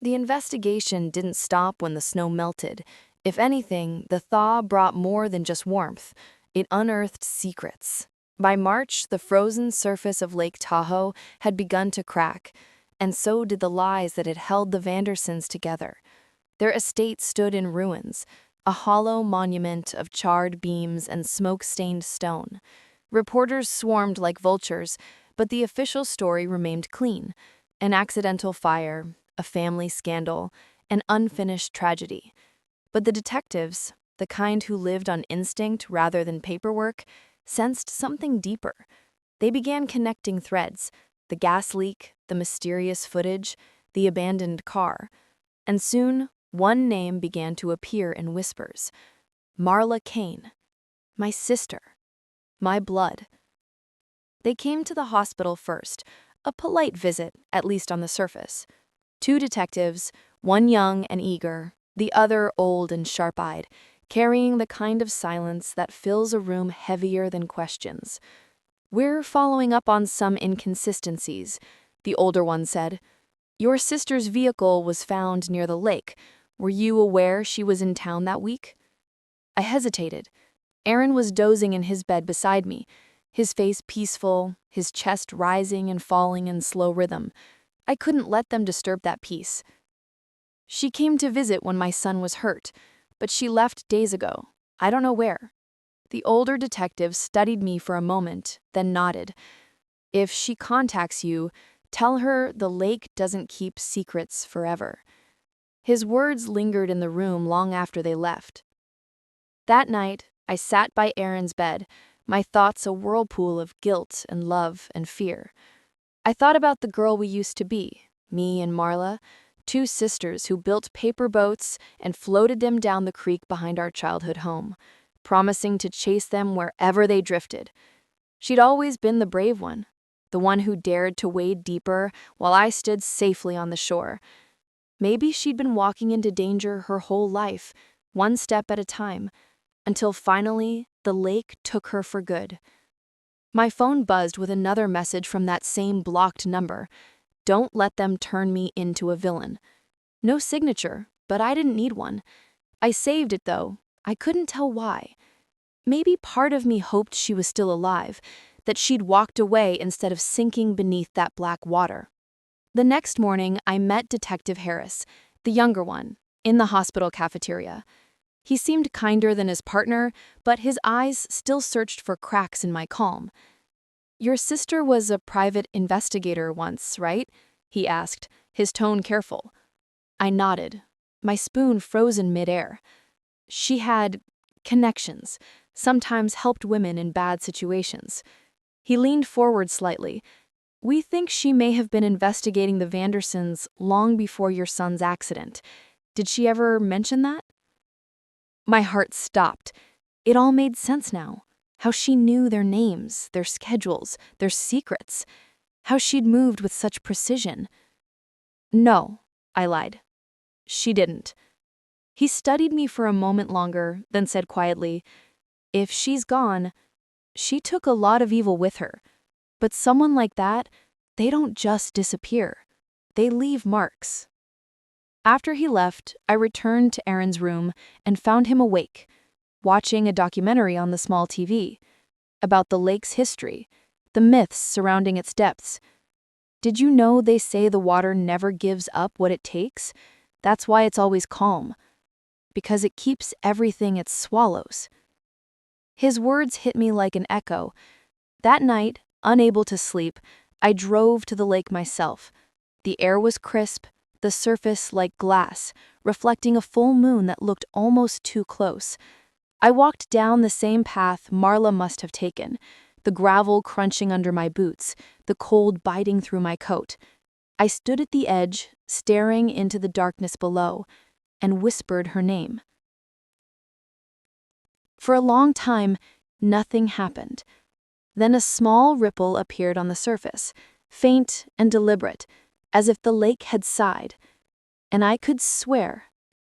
The investigation didn't stop when the snow melted. If anything, the thaw brought more than just warmth. It unearthed secrets. By March, the frozen surface of Lake Tahoe had begun to crack, and so did the lies that had held the Vandersons together. Their estate stood in ruins, a hollow monument of charred beams and smoke-stained stone. Reporters swarmed like vultures, but the official story remained clean: an accidental fire, a family scandal, an unfinished tragedy. But the detectives, the kind who lived on instinct rather than paperwork, sensed something deeper. They began connecting threads: the gas leak, the mysterious footage, the abandoned car. And soon, one name began to appear in whispers: Marla Kane. My sister. My blood. They came to the hospital first, a polite visit, at least on the surface. 2 detectives, one young and eager, the other old and sharp-eyed, carrying the kind of silence that fills a room heavier than questions. "We're following up on some inconsistencies," the older one said. "Your sister's vehicle was found near the lake. Were you aware she was in town that week?" I hesitated. Aaron was dozing in his bed beside me, his face peaceful, his chest rising and falling in slow rhythm. I couldn't let them disturb that peace. "She came to visit when my son was hurt, but she left days ago. I don't know where." The older detective studied me for a moment, then nodded. "If she contacts you, tell her the lake doesn't keep secrets forever." His words lingered in the room long after they left. That night, I sat by Aaron's bed, my thoughts a whirlpool of guilt and love and fear. I thought about the girl we used to be, me and Marla, 2 sisters who built paper boats and floated them down the creek behind our childhood home, promising to chase them wherever they drifted. She'd always been the brave one, the one who dared to wade deeper while I stood safely on the shore. Maybe she'd been walking into danger her whole life, one step at a time, until finally the lake took her for good. My phone buzzed with another message from that same blocked number. "Don't let them turn me into a villain." No signature, but I didn't need one. I saved it though. I couldn't tell why. Maybe part of me hoped she was still alive, that she'd walked away instead of sinking beneath that black water. The next morning, I met Detective Harris, the younger one, in the hospital cafeteria. He seemed kinder than his partner, but his eyes still searched for cracks in my calm. "Your sister was a private investigator once, right?" he asked, his tone careful. I nodded, my spoon frozen midair. She had connections, sometimes helped women in bad situations. He leaned forward slightly. "We think she may have been investigating the Vandersons long before your son's accident. Did she ever mention that?" My heart stopped. It all made sense now. How she knew their names, their schedules, their secrets. How she'd moved with such precision. "No," I lied. "She didn't." He studied me for a moment longer, then said quietly, "If she's gone, she took a lot of evil with her. But someone like that, they don't just disappear. They leave marks." After he left, I returned to Aaron's room and found him awake, watching a documentary on the small TV about the lake's history, the myths surrounding its depths. "Did you know they say the water never gives up what it takes? That's why it's always calm. Because it keeps everything it swallows." His words hit me like an echo. That night, unable to sleep, I drove to the lake myself. The air was crisp, the surface like glass, reflecting a full moon that looked almost too close. I walked down the same path Marla must have taken, the gravel crunching under my boots, the cold biting through my coat. I stood at the edge, staring into the darkness below, and whispered her name. For a long time, nothing happened. Then a small ripple appeared on the surface, faint and deliberate, as if the lake had sighed. And I could swear,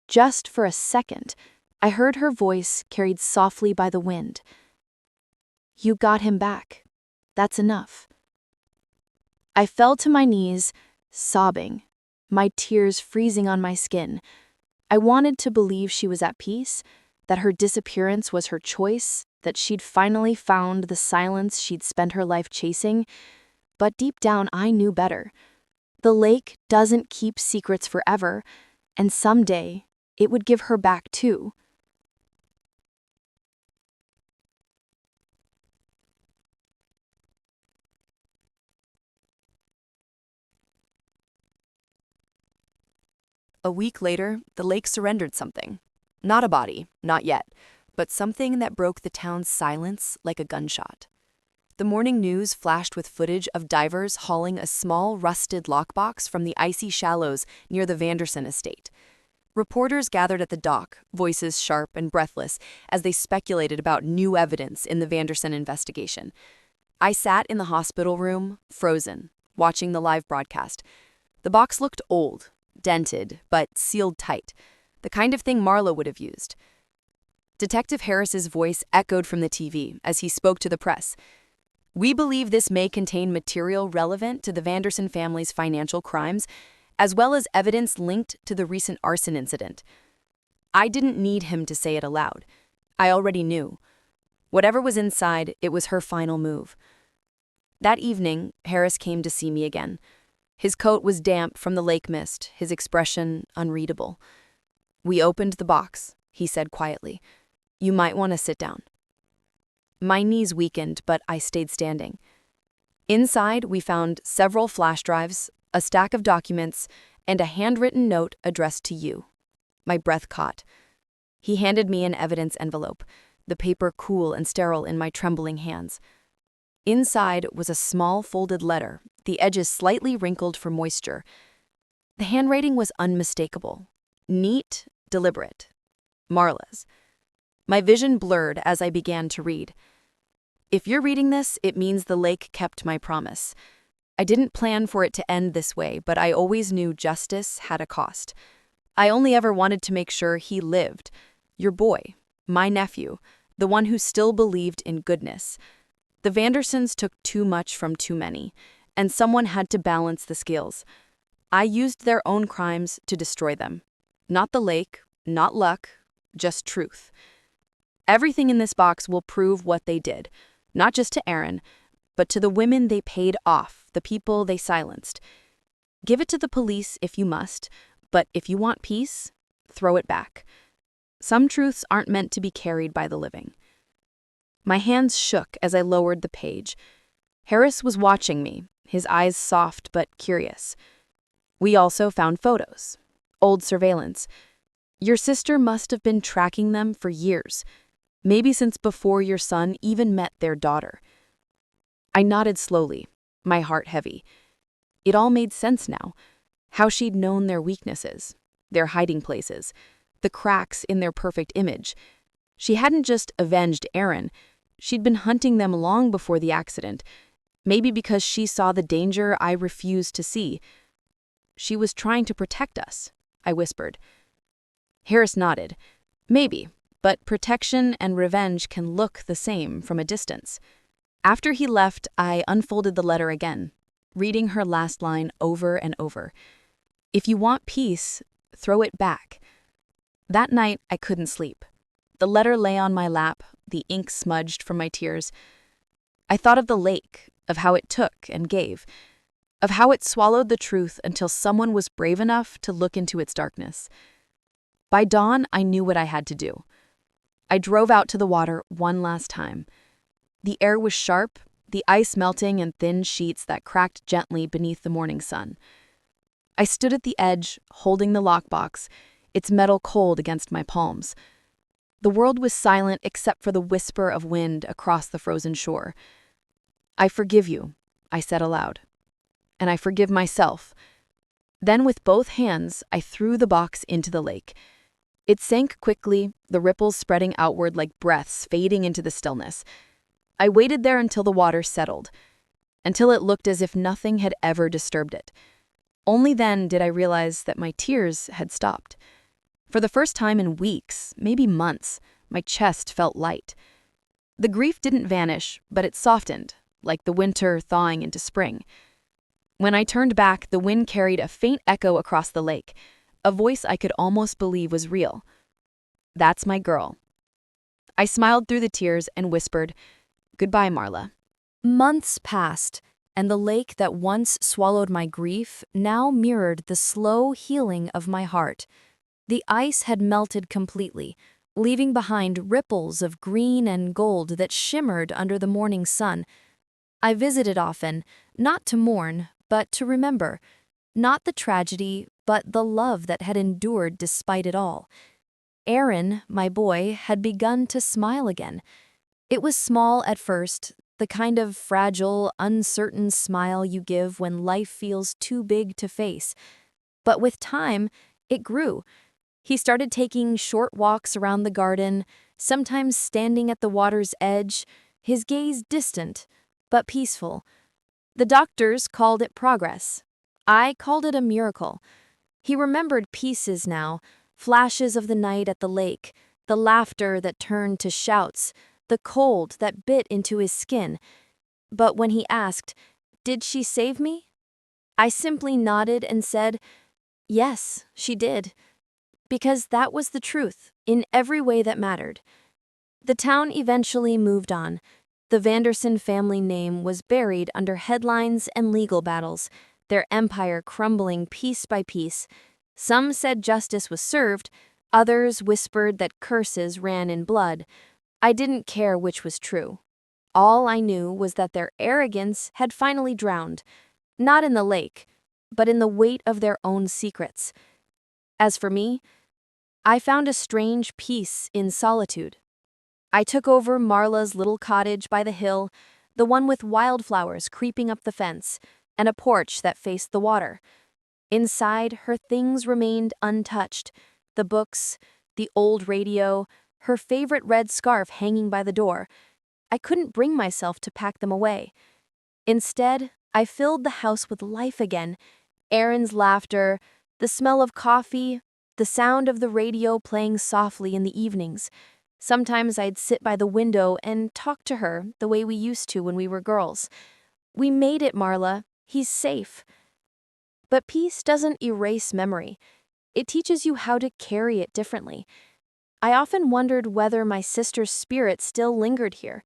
just for a second, I heard her voice carried softly by the wind. "You got him back. That's enough." I fell to my knees, sobbing, my tears freezing on my skin. I wanted to believe she was at peace, that her disappearance was her choice, that she'd finally found the silence she'd spent her life chasing. But deep down, I knew better. The lake doesn't keep secrets forever, and someday it would give her back too. A week later, the lake surrendered something. Not a body, not yet, but something that broke the town's silence like a gunshot. The morning news flashed with footage of divers hauling a small, rusted lockbox from the icy shallows near the Vanderson estate. Reporters gathered at the dock, voices sharp and breathless, as they speculated about new evidence in the Vanderson investigation. I sat in the hospital room, frozen, watching the live broadcast. The box looked old, dented, but sealed tight, the kind of thing Marla would have used. Detective Harris's voice echoed from the TV as he spoke to the press. "We believe this may contain material relevant to the Vanderson family's financial crimes, as well as evidence linked to the recent arson incident." I didn't need him to say it aloud. I already knew. Whatever was inside, it was her final move. That evening, Harris came to see me again. His coat was damp from the lake mist, his expression unreadable. "We opened the box," he said quietly. "You might want to sit down." My knees weakened, but I stayed standing. Inside, we found several flash drives, a stack of documents, and a handwritten note addressed to you. My breath caught. He handed me an evidence envelope, the paper cool and sterile in my trembling hands. Inside was a small folded letter, the edges slightly wrinkled for moisture. The handwriting was unmistakable. Neat, deliberate. Marla's. My vision blurred as I began to read. "If you're reading this, it means the lake kept my promise. I didn't plan for it to end this way, but I always knew justice had a cost. I only ever wanted to make sure he lived. Your boy, my nephew, the one who still believed in goodness. The Vandersons took too much from too many, and someone had to balance the scales. I used their own crimes to destroy them. Not the lake, not luck, just truth. Everything in this box will prove what they did, not just to Aaron, but to the women they paid off, the people they silenced. Give it to the police if you must, but if you want peace, throw it back. Some truths aren't meant to be carried by the living. My hands shook as I lowered the page. Harris was watching me, his eyes soft but curious. We also found photos. Old surveillance. Your sister must have been tracking them for years, maybe since before your son even met their daughter. I nodded slowly, my heart heavy. It all made sense now. How she'd known their weaknesses, their hiding places, the cracks in their perfect image. She hadn't just avenged Aaron, she'd been hunting them long before the accident, maybe because she saw the danger I refused to see. She was trying to protect us, I whispered. Harris nodded. Maybe, but protection and revenge can look the same from a distance. After he left, I unfolded the letter again, reading her last line over and over. If you want peace, throw it back. That night, I couldn't sleep. The letter lay on my lap, the ink smudged from my tears. I thought of the lake, of how it took and gave, of how it swallowed the truth until someone was brave enough to look into its darkness. By dawn, I knew what I had to do. I drove out to the water one last time. The air was sharp, the ice melting in thin sheets that cracked gently beneath the morning sun. I stood at the edge, holding the lockbox, its metal cold against my palms. The world was silent except for the whisper of wind across the frozen shore. I forgive you, I said aloud. And I forgive myself. Then with both hands, I threw the box into the lake. It sank quickly, the ripples spreading outward like breaths fading into the stillness. I waited there until the water settled, until it looked as if nothing had ever disturbed it. Only then did I realize that my tears had stopped. For the first time in weeks, maybe months, my chest felt light. The grief didn't vanish, but it softened, like the winter thawing into spring. When I turned back, the wind carried a faint echo across the lake, a voice I could almost believe was real. That's my girl. I smiled through the tears and whispered, "Goodbye, Marla." Months passed, and the lake that once swallowed my grief now mirrored the slow healing of my heart. The ice had melted completely, leaving behind ripples of green and gold that shimmered under the morning sun. I visited often, not to mourn, but to remember. Not the tragedy, but the love that had endured despite it all. Aaron, my boy, had begun to smile again. It was small at first, the kind of fragile, uncertain smile you give when life feels too big to face. But with time, it grew. He started taking short walks around the garden, sometimes standing at the water's edge, his gaze distant, but peaceful. The doctors called it progress. I called it a miracle. He remembered pieces now, flashes of the night at the lake, the laughter that turned to shouts, the cold that bit into his skin. But when he asked, "Did she save me?" I simply nodded and said, "Yes, she did." Because that was the truth, in every way that mattered. The town eventually moved on. The Vanderson family name was buried under headlines and legal battles, their empire crumbling piece by piece. Some said justice was served, others whispered that curses ran in blood. I didn't care which was true. All I knew was that their arrogance had finally drowned, not in the lake, but in the weight of their own secrets. As for me, I found a strange peace in solitude. I took over Marla's little cottage by the hill, the one with wildflowers creeping up the fence, and a porch that faced the water. Inside, her things remained untouched, the books, the old radio, her favorite red scarf hanging by the door. I couldn't bring myself to pack them away. Instead, I filled the house with life again, Aaron's laughter, the smell of coffee, the sound of the radio playing softly in the evenings. Sometimes I'd sit by the window and talk to her the way we used to when we were girls. "We made it, Marla. He's safe." But peace doesn't erase memory. It teaches you how to carry it differently. I often wondered whether my sister's spirit still lingered here.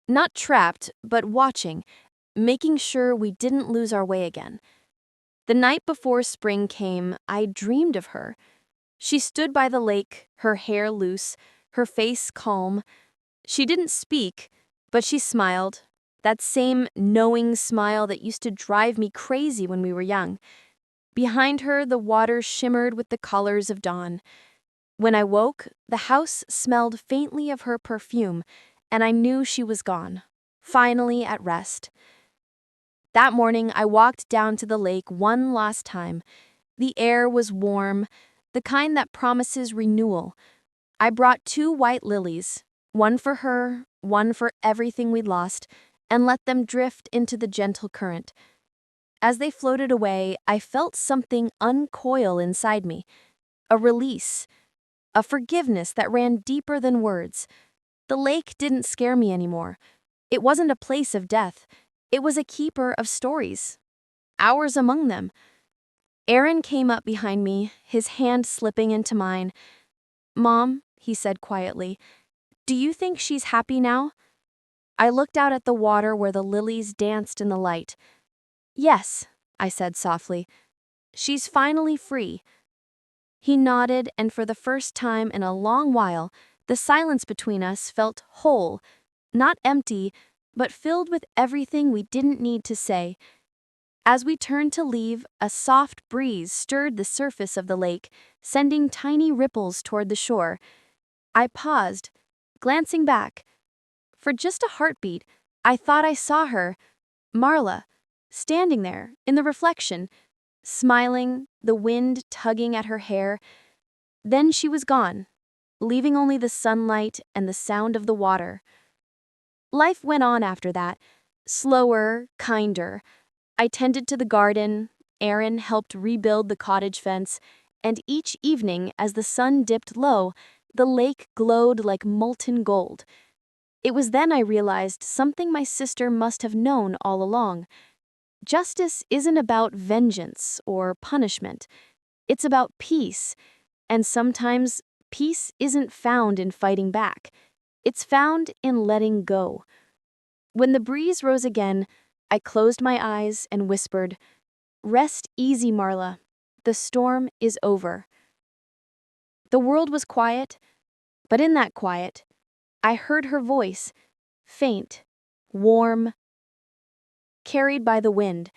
Not trapped, but watching, making sure we didn't lose our way again. The night before spring came, I dreamed of her. She stood by the lake, her hair loose, her face calm. She didn't speak, but she smiled, that same knowing smile that used to drive me crazy when we were young. Behind her, the water shimmered with the colors of dawn. When I woke, the house smelled faintly of her perfume, and I knew she was gone, finally at rest. That morning, I walked down to the lake one last time. The air was warm, the kind that promises renewal. I brought 2 white lilies, one for her, one for everything we'd lost, and let them drift into the gentle current. As they floated away, I felt something uncoil inside me, a release, a forgiveness that ran deeper than words. The lake didn't scare me anymore. It wasn't a place of death. It was a keeper of stories. Ours among them. Aaron came up behind me, his hand slipping into mine. "Mom," he said quietly, "do you think she's happy now?" I looked out at the water where the lilies danced in the light. "Yes," I said softly. "She's finally free." He nodded, and for the first time in a long while, the silence between us felt whole, not empty, but filled with everything we didn't need to say. As we turned to leave, a soft breeze stirred the surface of the lake, sending tiny ripples toward the shore. I paused, glancing back. For just a heartbeat, I thought I saw her, Marla, standing there in the reflection, smiling, the wind tugging at her hair. Then she was gone, leaving only the sunlight and the sound of the water. Life went on after that, slower, kinder. I tended to the garden, Aaron helped rebuild the cottage fence, and each evening as the sun dipped low, the lake glowed like molten gold. It was then I realized something my sister must have known all along. Justice isn't about vengeance or punishment. It's about peace, and sometimes peace isn't found in fighting back. It's found in letting go. When the breeze rose again, I closed my eyes and whispered, "Rest easy, Marla. The storm is over." The world was quiet, but in that quiet, I heard her voice, faint, warm, carried by the wind.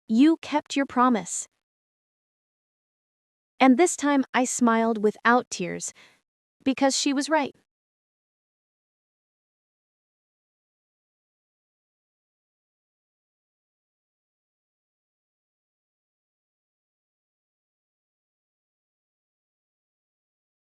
"You kept your promise." And this time I smiled without tears, because she was right.